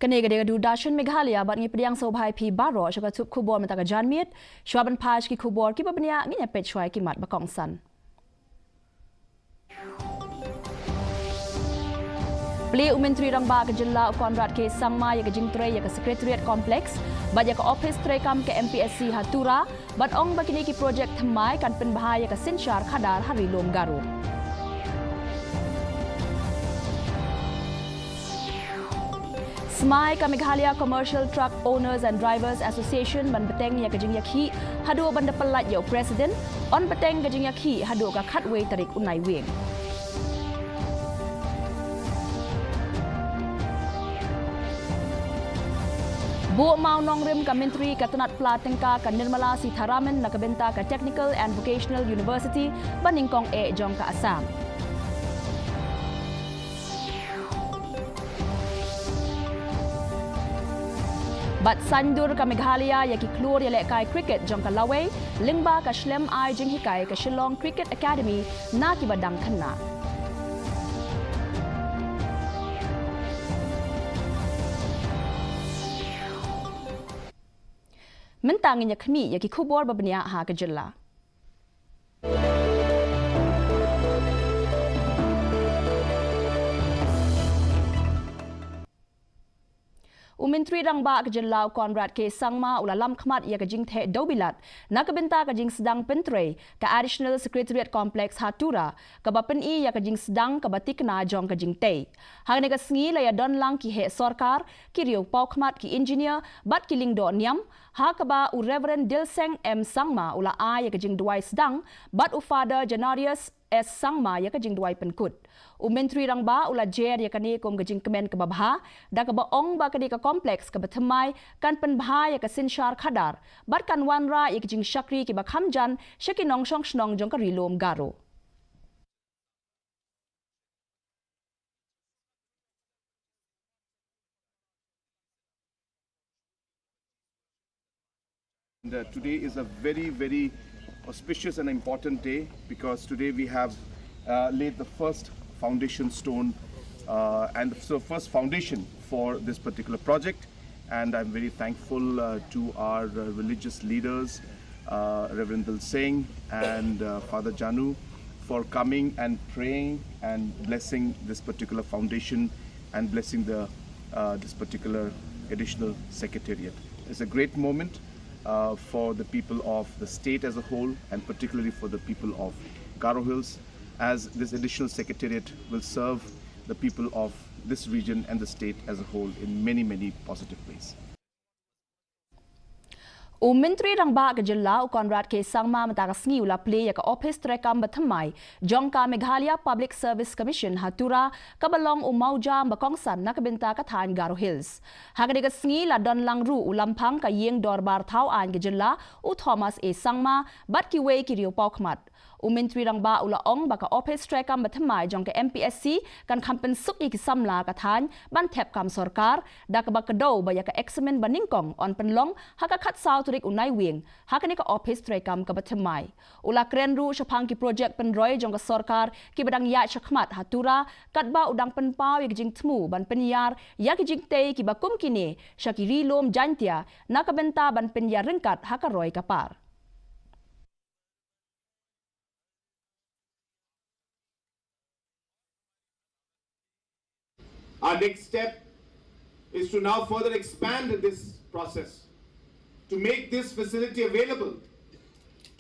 Kanega du dashan Meghalaya bat ngi pediang sobhai pi baro shaka tup kubor mata ka janmit shwaban paj ki kubor ki babnya ngi pet shwai ki mat bakong san. Pli Menteri Rangba ke jilla Konrad ke Sangma ya ke jingtre ya ke Secretariat Complex bat ya ke Office Trekam ke MPSC Hatura bat ong bakini ki projek thamai kan pen bahaya ke Sinshar Khadar Hari Lom Garu. Smai ka Meghalaya Commercial Truck Owners and Drivers Association ban beteng ya ke jing yakhi hadu ban de pelat ya President on beteng ke jing yakhi hadu ka khatway tarik unai wing. Bu mau nongrim ka Menteri ka Tanat Platengka ka Nirmala Sitharaman na kabenta ka Technical and Vocational University baningkong jong ka Assam. Bat sandur ka Meghalaya ya ki klur ya lekai cricket jong ka Laway lingba ka Shlem ai jing hikai ka Shillong Cricket Academy na ki badang khanna. Mentangin ya khmi ya ki khubor babnya ha ka jilla. Menteri Rangba ke jilla Konrad ke Sangma ulalam khmat ya ke jing the dobilat na ke benta ke jing sedang pentre ke Additional Secretariat Complex Hatura ke bapen I ya ke jing sedang ke batik na jong ke jing te hang ne ke sngi la ya don lang ki he sarkar ki riu pau khmat ki engineer bat ki ling do niam ha ke ba u Reverend Dilseng M Sangma ula a ya ke jing duai sedang bat u Father Janarius S Sangma ya ke jing duai penkut. Menteri Rangba ula jer ya kani kom ke jing kemen ke babha da ke baong ba ke di ke kompleks ke bethamai kan penbha ya ke Sinshar Khadar bat kan wanra ya ke jing shakri ki ba khamjan shaki nong shong shnong jong ka rilom garo. Today is a very auspicious and important day because today we have laid the first foundation stone and so first foundation for this particular project, and I'm very thankful to our religious leaders, Reverend Dilseng and Father Janu, for coming and praying and blessing this particular foundation and blessing the this particular additional secretariat. It's a great moment for the people of the state as a whole and particularly for the people of Garo Hills, as this additional secretariat will serve the people of this region and the state as a whole in many positive ways. Menteri Rangba ke jilla Konrad ke Sangma mata sngi ula play ya ka Office Trekam bethamai jong ka Meghalaya Public Service Commission Hatura ka balong mauja bakongsan na kabenta ka than Garo Hills. Hagade ka sngi la don lang ru ulampang ka yeng dorbar thau an ke jilla u Thomas A Sangma bat ki wei ki riu pokmat. Menteri Rangba ula ong baka Office Trekam bethamai jong ka MPSC kan kampen suk ki samla ka than ban thep kam sarkar da ka bakado ba ya ka examen baningkong on penlong haka khat sau turik unai wing hakani ka Office Trekam ka bethamai ula kren ru shapang ki project penroy jong ka sarkar ki badang ya shakmat Hatura katba udang penpau ya jing thmu ban penyar ya ki jing te ki bakum kini shakiri lom jantia na ka benta ban penyar ringkat haka roy kapar. Our next step is to now further expand this process to make this facility available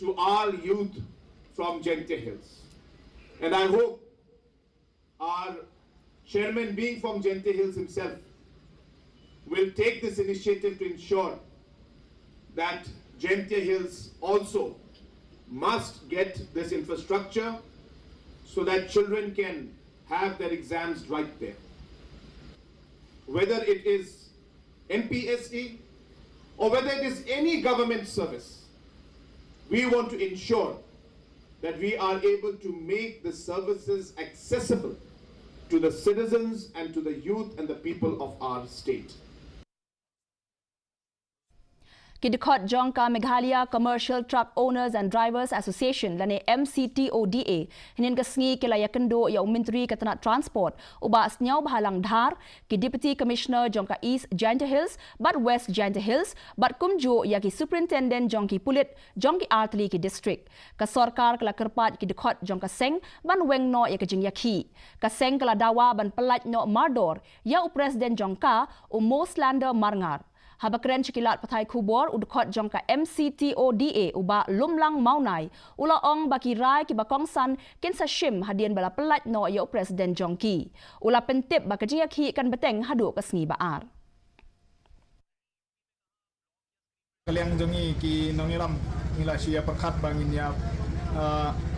to all youth from Gente Hills. And I hope our chairman, being from Gente Hills himself, will take this initiative to ensure that Gente Hills also must get this infrastructure so that children can have their exams right there. Whether it is MPSE or whether it is any government service, we want to ensure that we are able to make the services accessible to the citizens and to the youth and the people of our state. Kidikot Jongka Meghalaya Commercial Truck Owners and Drivers Association lane MCTODA hinin kasngi kilaya kendo ya Menteri Ketenak Transport uba asnyau bahalang dhar ki Deputy Commissioner Jongka East Giant Hills but West Giant Hills but kumjo ya ki Superintendent Jongki Pulit Jongki Artli ki District ka sorkar kala kerpat ki Dikot Jongka Seng ban weng no ya ke jing yakhi ka Seng kala dawa ban pelat no mardor ya u President Jongka u Moslander Marngar Habakren cikilat patai kubor udkot jongka MCTODA uba lumlang maunai ulaong baki rai ki bakongsan kinsa shim hadian bala pelat no yo Presiden Jongki ula pentip bakajing yakhi kan beteng hadu kasngi baar kaliang jongi ki nongiram ngila sia perkhat bangin ya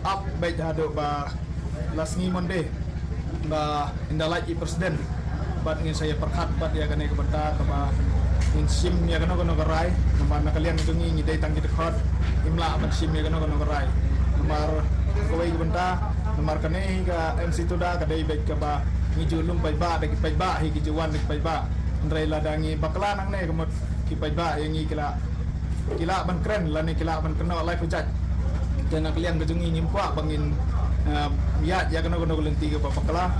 up baik hadu ba lasngi monde ba indalai Presiden bat ngin saya perkhat bat ya kane kebenta ba sim ya kena gerai nomor kalian tungi ngidai tangki dekat imla amat sim ya kena gerai nomor kawai benda nomor kene ga MC tu dah kadai baik ke ba ngiju lum pai ba dagi pai ba hi gijuan dagi pai ba ndrai ladangi bakla nang ne kemot ki pai ba yang kila ban keren la ne kila ban kena live hujat dan kalian kejungi nyimpua bangin ya kena lenti ke bakla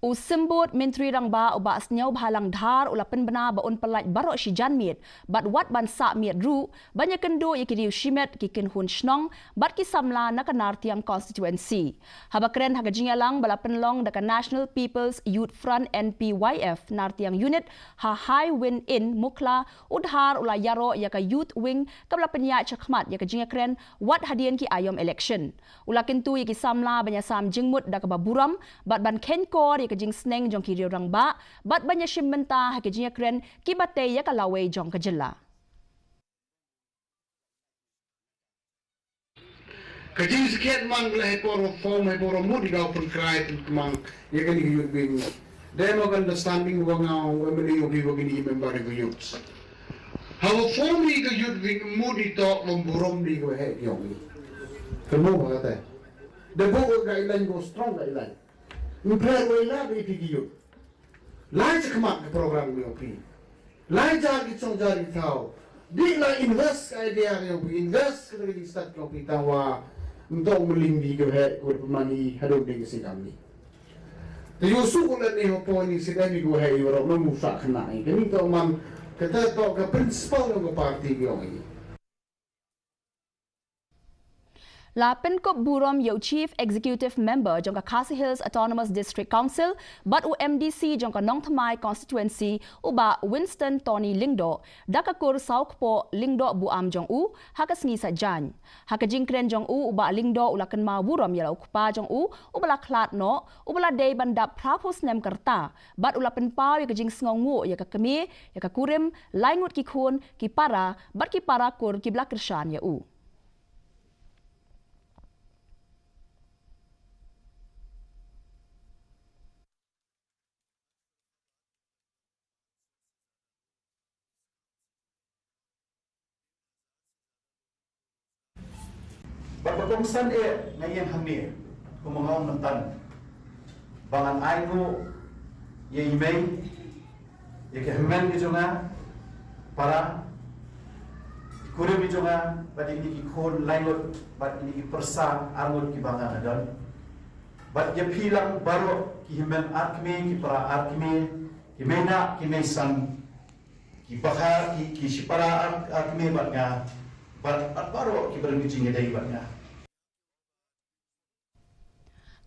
Usimbut Menteri Rangba uba asnyau bahalang dhar ulapan bena baun pelaj barok si janmit bat wat ban sa miet ru banyak kendo ikiriu shimet kikin hun shnong bat ki samla nakanar tiang constituency habakren hagajingalang balapan long daka National People's Youth Front NPYF nar tiang unit ha high win in mukla udhar ula yaro yaka youth wing kabla penya chakmat yaka jingakren wat hadian ki ayom election ula kentu yaki samla banya sam jingmut daka baburam bat ban kenkor kajing sneng jong ki riorang ba bat banya shimmenta hakajing kren ki bate ya kalawe jong kajilla kajing sekian mang le por form he por mudi ga pun krai mang ye kan yu bing dem of understanding wang au emini ugi wagi ni member ga youths how form ni ga youth bing mudi to memburom di ga he yong kemo ba ta the book guideline go strong guideline Mempelai wala di video. Lain sekemak ke program ni lain jari cong jari tahu. Di la invest idea ni invest kita di start kopi tawa untuk melindungi ke hak pemani hadir di sini kami. Tapi usul kulit ni apa ni sedang ni gue hak orang memusak kena ini. Kini tu man kita tahu ke prinsipal yang ke parti yang ini. La Penkop Burom yo Chief Executive Member jongka Khasi Hills Autonomous District Council but UMDC jongka Nong Thamai constituency uba Winston Tony Lingdo dakakur saukpo Lingdo buam jong u hakasngi sajan hakajingkren jong u uba Lingdo ulakan ma burom yala ukpa jong u ubala klat no ubala day bandap prapos nem kerta but ulapen pau yakajing sngongu yakakemi yakakurim laingut kikun kipara but kipara kur kibla kershan ya u Bagongsan ngayon hamir kumangong nantan bangan aigo ye email ye kehmen di jonga para kurim di jonga bad ini ki khon laingot bad ini ki persa armut ki bangan adan bad ye pilang baro ki hemen arkme ki para arkme ki mena ki mesan ki bahar ki sipara arkme bad nga baru kita berbincang dari banyak.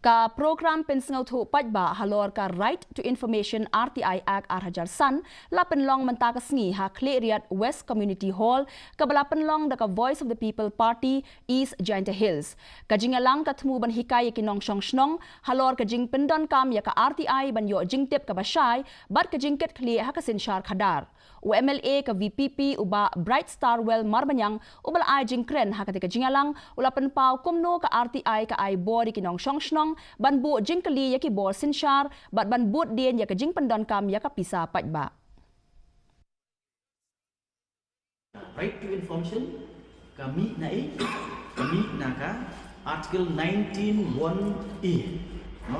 Ka program pensengau thu pajba halor ka Right to Information RTI Act Arhajar San la penlong mentaka sngi ha Kleriat West Community Hall ka bala penlong da ka Voice of the People Party East Giant Hills ka jingalang ka thmu ban hikay kinong shong shnong halor ka jing pendon kam ya ka RTI ban yo jingtep ka bashay bat ka jingket kli ha ka sinshar khadar UMLA ka VPP uba Bright Starwell Marbanyang ubal ay jingkren ha ka jingalang ulapan pau kumno ka RTI ka ay body kinong shong shnong ban bu jingkali yaki bor sinshar bat ban but dien yaka jing pendon kam yaka pisa pajba. Right to information kami na ka article 19(1)(a no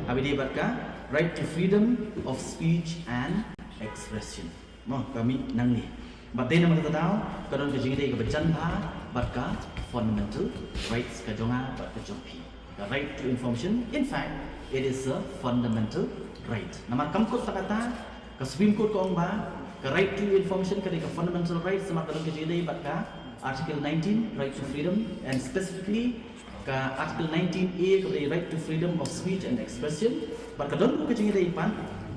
abi debat ka right to freedom of speech and expression no kami nang ni but then nama kita tahu kadang kejing dia kebejan but ka fundamental rights ka jonga but ka jompi the right to information in fact it is a fundamental right nama kamkut kata ka Supreme Court ko ba ka right to information ka fundamental rights sama kadang kejing dia but ka Article 19 right to freedom and specifically ka Article 19A ka right to freedom of speech and expression but kadang ko kejing dia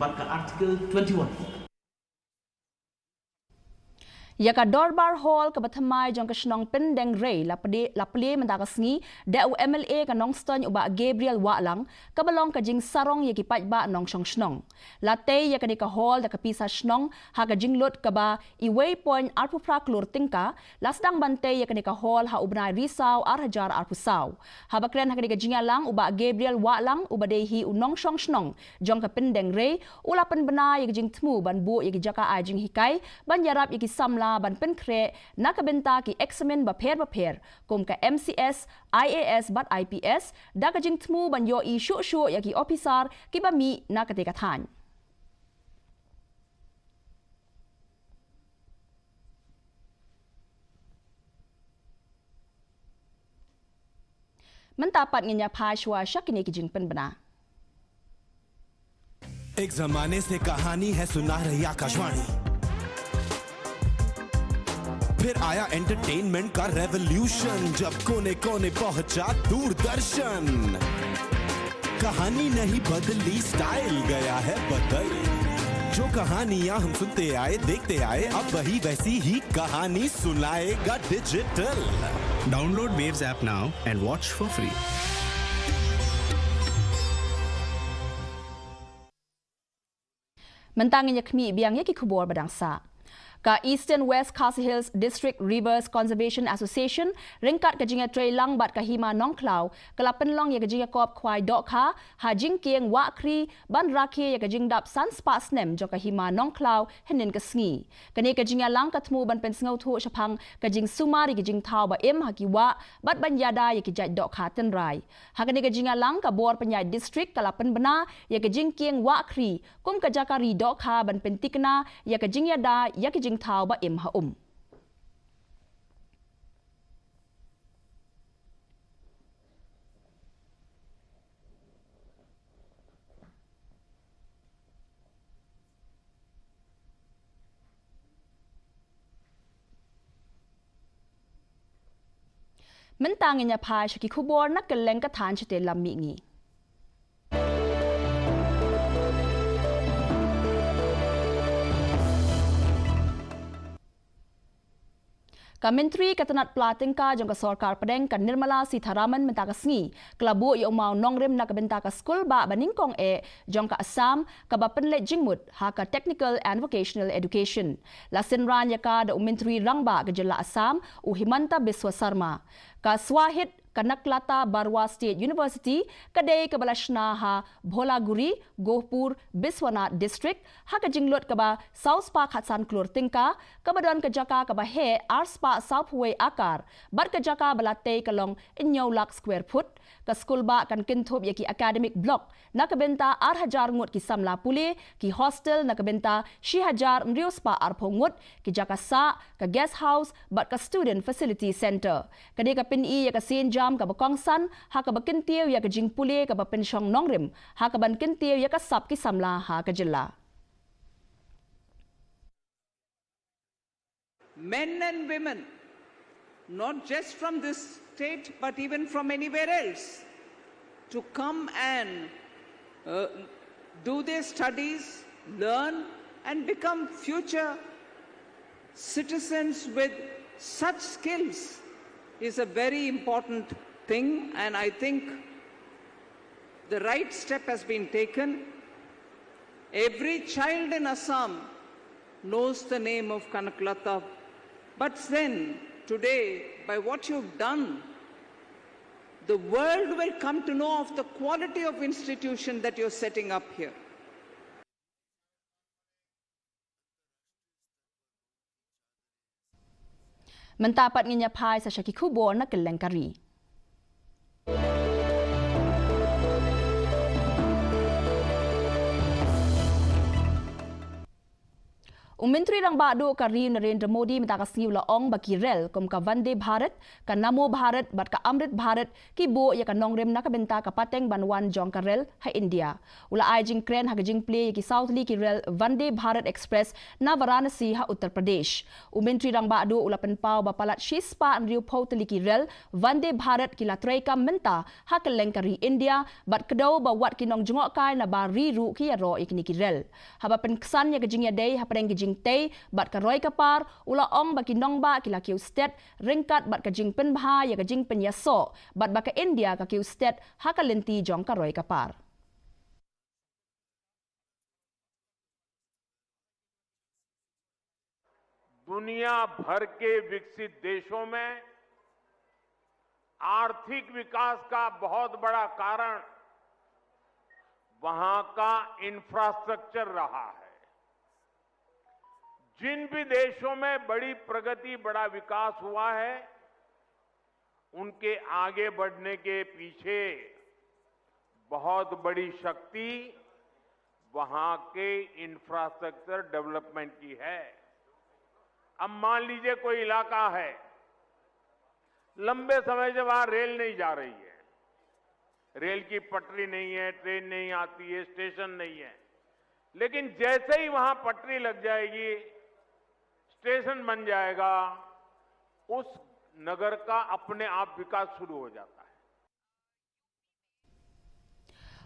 but ka Article 21 Yaka Dorbar Hall ka bathamai jong ka snong pendeng rei la ple mandakas ngi da MLA ka nong ston uba Gabriel Walang ka balong ka jing sarong yaki patba nong snong la te yaka ka hall da ka pisa snong ha ka jing lot ka ba I waypoint arpu pra klur tingka lasdang bante yaka ka hall ha ubnai risau arhajar arpu saw ha bakren ha ka jing lang uba Gabriel Walang uba de hi unong snong jong ka pendeng rei ula pen bana yaki jing tmu ban bu yaki jaka a jing hikai ban yarap yaki samla ban pen kre nakabenta ki examen ba pher kum ka MCS IAS bat IPS da ka jing tmu ban yo I shu yaki officer ki ba mi nakate ka than Mentapat ngenya phashwa shakine ki jing pen bana एक जमाने से कहानी है सुना रही आकाशवाणी फिर आया एंटरटेनमेंट का रेवोल्यूशन जब कोने कोने पहुंचा दूरदर्शन कहानी नहीं बदली स्टाइल गया है बदल जो कहानियां हम सुनते आए देखते आए अब वही वैसी ही कहानी सुनाएगा digital download waves app now and watch for free Mentangin yakmi biang yaki kubor badangsa ka Eastern West Khasi Hills District Rivers Conservation Association ringkat ka jinga tray lang bat ka hima nong klau kala penlong ya ka jinga kop kwai dok kha ha jing kieng wa kri ban rakhe ya ka jing dap san spa snem jo ka hima nong klau henin ka sngi kane ka jinga lang ka thmu ban pen sngo thu shapang ka jing sumari ka jing thau ba em ha ki wa bat ban yada ya ki jai dok kha ten rai ha kane ka jinga lang ka bor penyai district kala pen bana ya ka jing kieng wa kri kum ka jakari dok kha ban pen tikna ya ka jing yada ya ki jing thao ba im ha Mentangin ya phai shaki khubor nak keleng ka than chete lammi ngi Ka Menteri Katanat Platingka jong ka Sarkar Padeng ka Nirmala Sitharaman menta ka sngi klabu yo mau nongrim na ka benta ka school ba baningkong jong ka Assam ka ba penle jingmut ha ka technical and vocational education lasin ran ya ka da Menteri Rangba ka jela Assam u Himanta Biswa Sarma ka Swahit Kanaklata Barwa State University kadai ka balashna ha Bholaguri Gohpur Biswanath District ha ka jinglot ka ba South Park Hatsan Klur Tingka ka badan ka jaka ka ba he Arspa Southway Akar bar ka jaka balate ka long inyaw lak square foot ka school ba kan kinthop yaki academic block na ka benta 8,000 ngut ki samla puli ki hostel na ka benta 6,000 mriuspa arphongut ki jaka sa ka guest house bat ka student facility center kadai ka pin ya ka sin ka bakong san ha ka bakin tiaw ya ka jing puli ka ba pensyong nongrim ha ka ban kin tiaw ya ka sap ki samla ha ka jilla Men and women, not just from this state but even from anywhere else, to come and do their studies, learn and become future citizens with such skills is a very important thing, and I think the right step has been taken. Every child in Assam knows the name of Kanaklata, but then today, by what you've done, the world will come to know of the quality of institution that you're setting up here. Mentapat nginya phai sa shaki khubor na kelengkari Menteri Rang Bado Kari Narendra Modi mentakas ngiu laong bagi rel kom ka Vande Bharat ka Namo Bharat bat ka Amrit Bharat ki bo ya ka nongrem na ka benta ka pateng banwan jong ka rel ha India. Ula ai jing kren ha jing play ki Southly ki rel Vande Bharat Express na Varanasi ha Uttar Pradesh. Menteri Rang Bado ula penpau bapalat shispa an riu poteli ki rel Vande Bharat ki latrai ka menta ha ka lengkari India bat kedau ba wat ki nong jongok kai na ba riru ki ya ro ikni ki rel. Ha ba penkesan ya ka jing ya dei ha padeng jing tei bat ka roi kapar ula ong baki nong ba kila kiu stet ringkat bat ka jing pen bha ya ka jing pen yaso bat ba ka India ka kiu stet ha ka lenti jong ka roi kapar. दुनिया भर के विकसित देशों में आर्थिक विकास का बहुत बड़ा कारण वहां का इंफ्रास्ट्रक्चर रहा है। जिन भी देशों में बड़ी प्रगति, बड़ा विकास हुआ है, उनके आगे बढ़ने के पीछे बहुत बड़ी शक्ति वहां के इंफ्रास्ट्रक्चर डेवलपमेंट की है। अब मान लीजिए कोई इलाका है, लंबे समय से वहां रेल नहीं जा रही है, रेल की पटरी नहीं है, ट्रेन नहीं आती है, स्टेशन नहीं है, लेकिन जैसे ही वहां पटरी लग जाएगी, स्टेशन बन जाएगा, उस नगर का अपने आप विकास शुरू हो जाता है।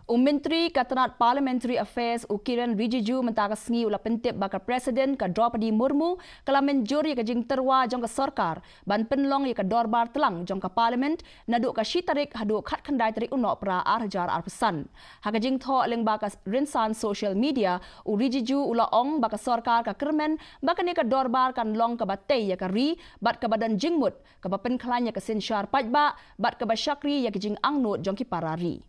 Menteri Katanat Parliamentary Affairs Kiren Rijiju mentakas ngi ula pentip baka Presiden ka Draupadi Murmu kala menjuri ka jing terwa jong ka sarkar ban penlong ya ka dorbar telang jong ka parliament naduk ka shitarik haduk khat khandai tarik unok pra arjar arpesan ha ka jing tho leng baka rinsan social media Rijiju ula ong baka sarkar ka kermen baka ni ka dorbar kan long ka batei ya ka ri bat ka badan jingmut ka bapen klan ya ka sinshar pajba bat ka basyakri ya ka jing angnut jong ki parari.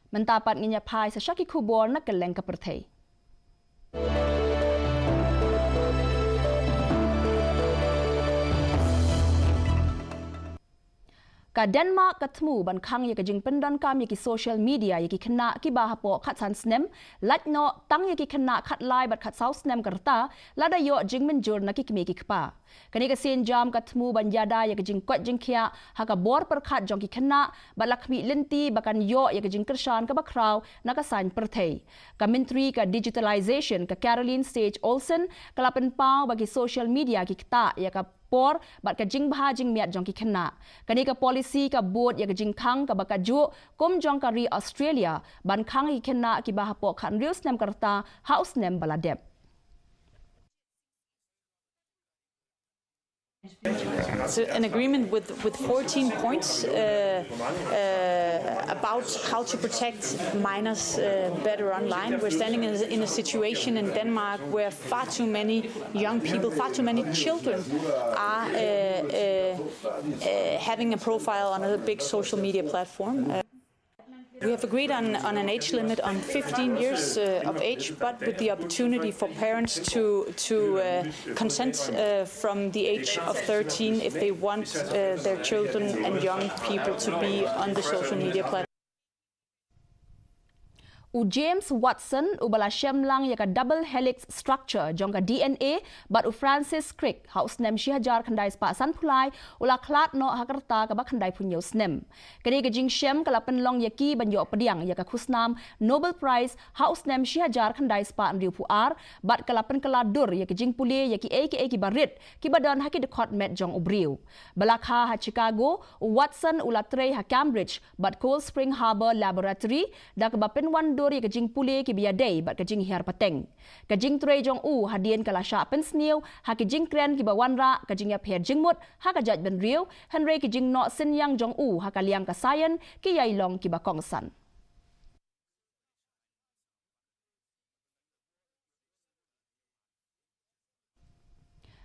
Mentapat nginya pai sa syaki kubor na keleng ka perthei. Ka Denmark katmu ban khang ya ka jing pendan kam ya ki social media ya ki khna ki ba hapo khat san snem lat no tang ya ki khna khat lai bat khat sau snem karta lada yo jing men jor na ki kme ki khpa kani ka sen jam katmu ban yada ya ka jing kwat jing khia ha ka bor par khat jong ki khna ba lakmi lenti bakan yo ya ka jing kershan ka ba kraw na ka san perthei ka menteri ka digitalization ka Caroline Stage Olsen kalapen pau bagi social media ki kta ya ka por bat ka jing bha jing miat jong ki khna kani ka policy ka board ya ka jing khang ka baka ju kom jong ka ri Australia ban khang ki khna ki ba hapo khan rius nem karta house nem baladep. It's an agreement with 14 points about how to protect minors better online. We're standing in a situation in Denmark where far too many young people, far too many children are having a profile on a big social media platform. We have agreed on an age limit on 15 years of age, but with the opportunity for parents to consent from the age of 13 if they want their children and young people to be on the social media platform. James Watson ubala shemlang ya ka double helix structure jong ka DNA but Francis Crick house nem shihajar khandai spa san phulai ula khlat no hakarta ka ba khandai phunyo snem kani ka jing shem kala penlong ya ki banyo padiang ya ka khusnam Nobel Prize house nem shihajar khandai spa an riu puar but kala pen kala dur ya ka jing pule ya ki ki barit ki badan haki de khot met jong ubriu balakha ha Chicago Watson ula trei ha Cambridge but Cold Spring Harbor Laboratory da ka ba pen wan ya ka jing pule ki biadai bat ka jing hiar pateng ka jing trei jong hadien kala sha pen sniu ha ki jing kren ki bawanra ka jing ya pher jing mut ha ka jaj ben riu Henry ki jing no sin yang jong ha ka liang ka sayan ki yai long ki ba kong san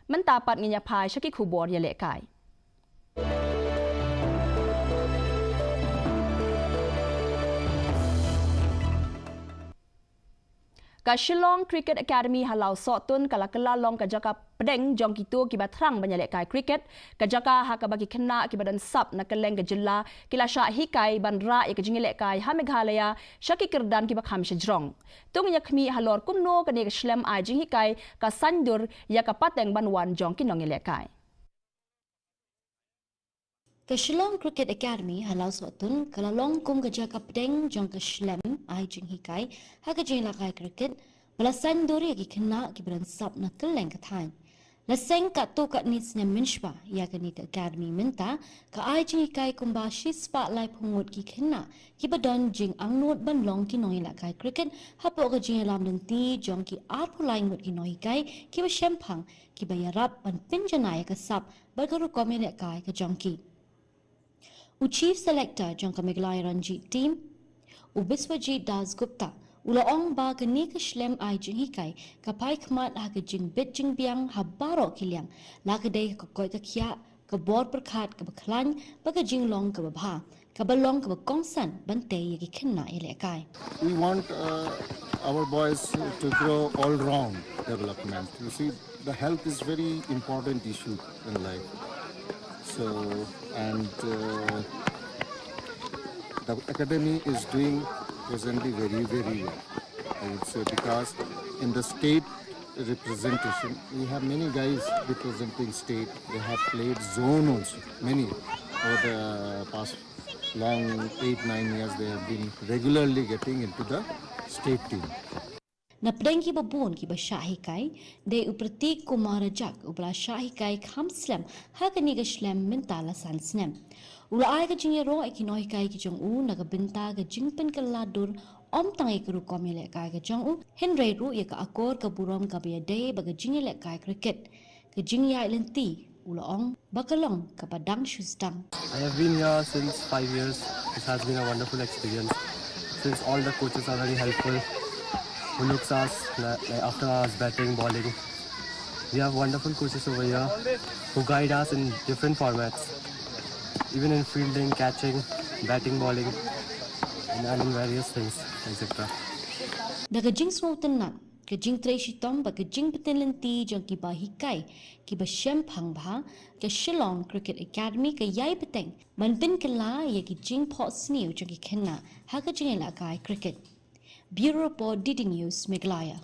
mentapat nginya pai shaki khubor ya le kai Ka Shillong Cricket Academy halau sotun kala long ka jaka pedeng jong kitu ki batrang banyalek kai cricket ka jaka ha ka bagi kena ki badan sap na keleng ka jilla kila sha hikai bandra ya ka jingilek kai ha Meghalaya shaki kirdan ki bakham shajrong tung yakmi halor kumno ka ne ka shlem ai jing hikai ka sandur ya ka pateng banwan jong ki nongilek kai Ka Shillong Cricket Academy halau sotun kala long kum ka jaka pedeng jong ka shlem ai jing hikai ha ka jing lakai cricket balasan dori ki kena ki badan sap na keleng ka thain la seng ka to ka nis na minshba ya ka ni ka academy minta ka ai jing hikai kumba shi spotlight pungut ki kena ki badan jing angnot ban long ki noi la kai cricket ha po ka jing lam deng ti jong ki art pulai ngut ki noi kai ki ba shempang ki ba yarap ban pinjana ya ka sap ba ka ru komele kai ka jong ki Chief Selector Jangka Meghalaya Ranjit Team, Biswajit Das Gupta, Ulaong ba kani ka shlem ai jing hikai, kapai kmat ha ka jing bit jing biang ha baro kiliang, la ka day ka koi ka kya, ka board berkat ka baklan, ba ka jing long ka babha, ka balong ka bakongsan, bante ya ki kena ile kai. We want our boys to grow all round development. You see, the health is very important issue in life. So, and the academy is doing presently very, very well, I would say, because in the state representation, we have many guys representing state. They have played zone also, many. Over the past long 8-9 years, they have been regularly getting into the state team. Na pedeng ki babun ki ba shahikai de uprati kumarajak ubla shahikai kham slam ha ka ni ga slam mentala san snem ula ai ka jing ro ki noi kai ki jong u na ga binta ga jingpen ka ladur om tangai kru komile kai ga jong u henry ru ya ka akor ka burom ka be de ba ga jing le kai cricket ka jing ya lenti ula ong bakalong ka padang shustang. I have been here since 5 years. It has been a wonderful experience since all the coaches are very helpful, who looks us after us batting, bowling. We have wonderful coaches over here who guide us in different formats, even in fielding, catching, batting, bowling, and in various things, etc. Da ka jing smo tenan, ka jing treshi tom ba ka jing peten lenti jong ki ba hikai, ki ba shem phang ba, ka Shillong Cricket Academy ka yai peteng, man bin ka la ya ki jing pot snew jong ki kena, ha ka jing la kai cricket. Bureau Report DD News, Meghalaya.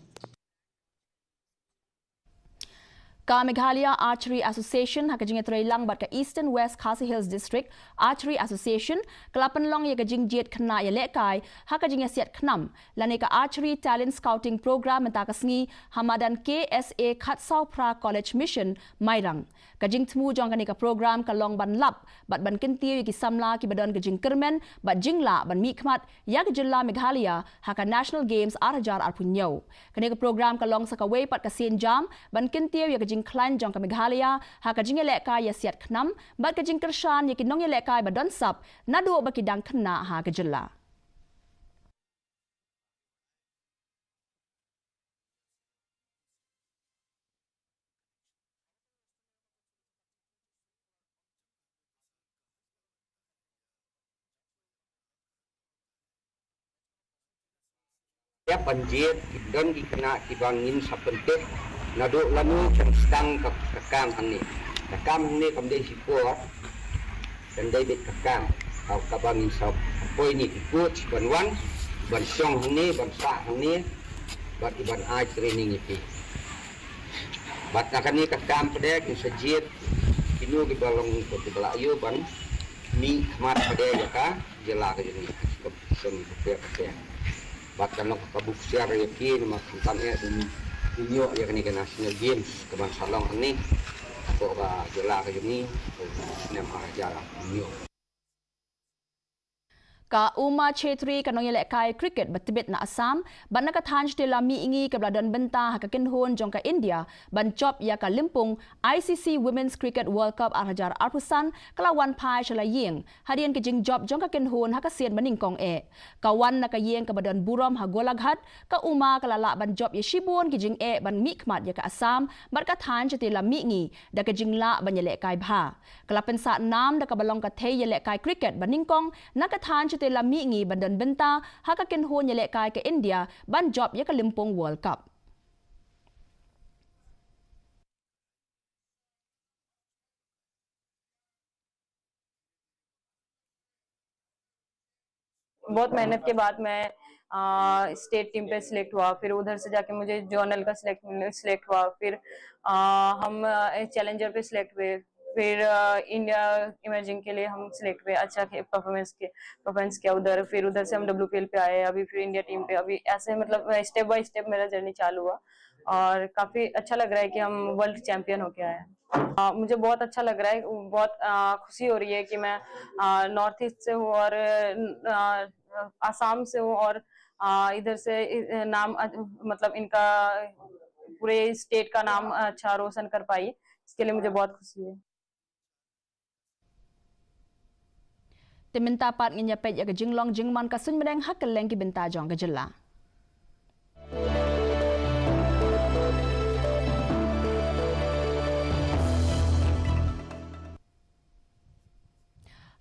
Ka Meghalaya Archery Association ha kajing tray lang bat ka Eastern West Khasi Hills District Archery Association kelapan long ya kajing jet kena ya lekai ha kajing siat khnam lane ka Archery Talent Scouting Program menta kasngi hamadan KSA Khatsau Pra College Mission Mairang kajing temu jong ka program ka long ban lap bat ban kentiu ki samla ki badan kajing kermen bat jingla ban mi khmat ya ka jilla Meghalaya ha ka National Games arhajar arpunyau ka program ka long sakaway pat ka sen jam ban kentiu ya kajing klan jong ka Meghalaya ha ka jing lekkai ya siat khnam bat ka jing kershan ya ki nong lekkai ba don sap nadu ba ki dang khna ha ka jilla ya banjir don di kena kibangin sapente nado lanu chang stang ka kakam hangni kakam hangni kamdei sipor dan David kakam kau kabangin sap poi ni coach banwan ban song hangni ban sa hangni bat iban ai training itu bat nakani kakam pada kin sajit kinu ki balong ko ti balayo ban mi khmat pada ya ka jela ka jeni ke sen ke bahkan nak kabuk siar yakin maksudnya dunia ya kini ke National Games ke Salong ni kok ba jela ke ni nama jalan dunia ka Uma Chetri kanong lekkai cricket batibit na Assam ban nakathanj tila mi ingi ka bladan benta ha ka kinhon jong ka India ban chop ya ka limpung ICC Women's Cricket World Cup arhajar arpusan kalawan pai chala yeng hadian ki jing job jong ka kinhon ha ka sien maning kong kawan na ka yeng ka badan burom ha golaghat ka Uma kalala ban job ya shibun ki jing ban mi khmat ya ka Assam bat ka thanj tila mi ingi da ka jing la ban lekkai bha kalapen sa nam da ka balong ka thei ya lekkai cricket baning kong nakathanj chute lami ngi bandan benta haka ken ho nyele kai ke India ban job ya ke Limpong World Cup. बहुत मेहनत के बाद मैं state team पे सिलेक्ट हुआ, फिर उधर से जाके मुझे जोनल का सिलेक्ट हुआ, फिर हम चैलेंजर पे सिलेक्ट हुए, फिर इंडिया इमर्जिंग के लिए हम सिलेक्ट हुए, अच्छा परफॉर्मेंस किया उधर, फिर उधर से हम WPL पे आए, अभी फिर इंडिया टीम पे, अभी ऐसे मतलब स्टेप बाय स्टेप मेरा जर्नी चालू हुआ और काफी अच्छा लग रहा है कि हम वर्ल्ड चैंपियन होके आए हैं। मुझे बहुत अच्छा लग रहा है, बहुत खुशी हो रही है कि मैं नॉर्थ ईस्ट से हूँ और आसाम से हूँ और इधर से नाम मतलब इनका पूरे स्टेट का नाम अच्छा रोशन कर पाई, इसके लिए मुझे बहुत खुशी है। Teminta pat nginya pej ya ke jinglong jingman kasun meneng hak keleng ki benta jong ke jela.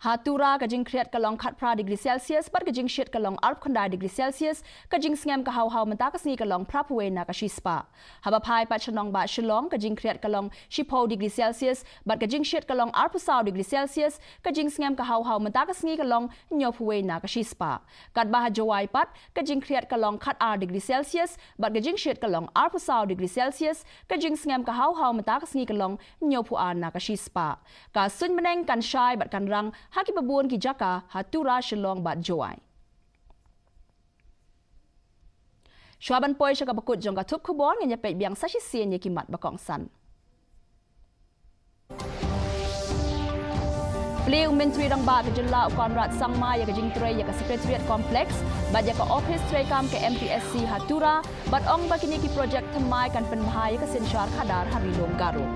Hatura kajing kreat kalong 4 degree Celsius par kajing shit kalong 4 degree Celsius kajing ngem ka hau mata ka sni kalong prapuwe na ka shispa haba phai pa chanong ba shillong kajing kreat kalong 10 degree Celsius bar kajing shit kalong 4 degree Celsius kajing ngem ka hau mata ka sni kalong nyopuwe na ka shispa kat ba jawai pat kajing kreat kalong 4 degree Celsius bar kajing shit kalong 4 degree Celsius kajing ngem ka hau mata ka sni kalong nyopu na ka shispa ka sun meneng kan shai bat kan rang haki babun ki jaka hatura shillong bat joai. Shuaban poi shaka bakut jong ka tup kubon nganya pek biang sashi sien ye kimat bakong san. Beliau menteri rang ba ke jela Konrad Sangma ya ke jingtrai ya ke Secretariat Complex bat ya ke Office Trekam ke MPSC Hatura bat ong bakini ki projek temai kan penbahaya ke Sensyar Khadar Harilong Garo.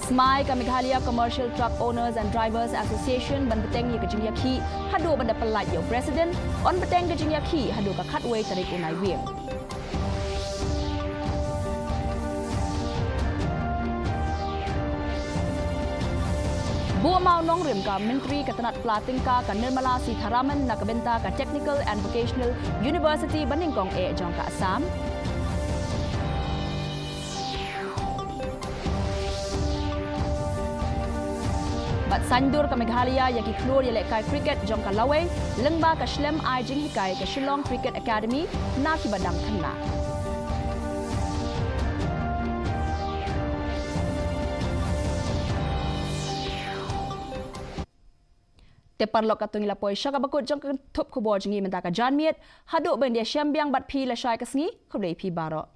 Smai ka Meghalaya Commercial Truck Owners and Drivers Association ban beteng ye kajing yakhi hado ban dapelat yo president on beteng kajing yakhi hado ka khatway tarik unai wiem. Bu mau nong rim ka menteri katanat plating ka Nirmala Sitharaman na kabenta ka Technical and Vocational University Baningkong e jong ka Assam. Bat sandur ka Meghalaya yaki klur yelek kai cricket jong ka Laway lengba ka Shlem ai jing hikai ka Shillong Cricket Academy na ki badang khanna. Te parlok katung ila poi shaka bakut jong ka thup khubor jingi menta ka janmiet haduk ben dia syambiang bat phi la shai ka sngi khubrei phi baro.